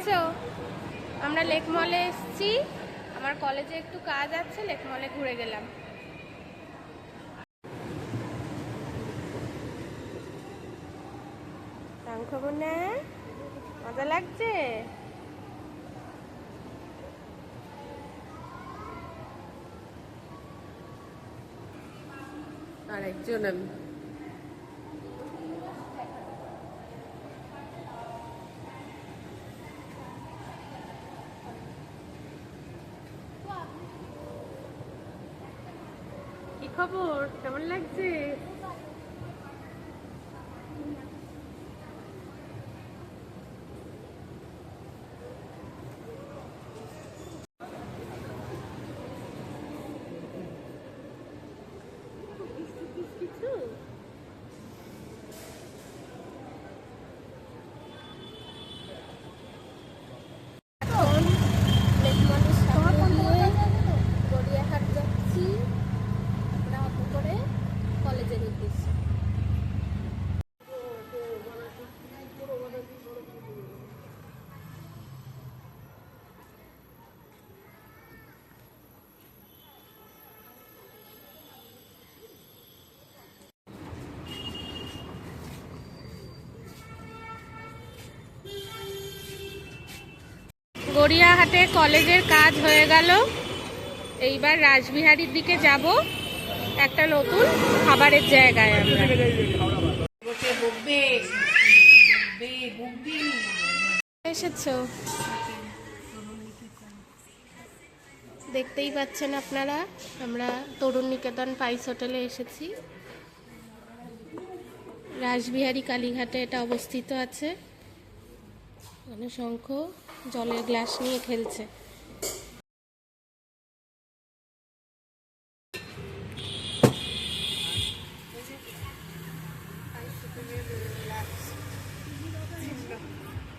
এসেছো? আমরা লেক মলে এসেছি, আমার কলেজে একটু কাজ আছে, লেক মলে ঘুরে গেলাম। খবর না, মজা লাগছে? আর একজন আমি কি খবর, কেমন লাগছে? গড়িয়াহাট যাচ্ছি আমরা অটো করে কলেজের উদ্দেশ্যে। গড়িয়াহাটে কলেজের কাজ হয়ে গেল, এইবার রাসবিহারীর দিকে যাব, একটা নতুন খাবারের জায়গায়। আমরা এসেছো, দেখতেই পাচ্ছেন আপনারা, আমরা তরুণ নিকেতন পাইস হোটেলে এসেছি। রাসবিহারী কালীঘাটে এটা অবস্থিত আছে। মানে শঙ্খ জলের গ্লাস নিয়ে খেলছে।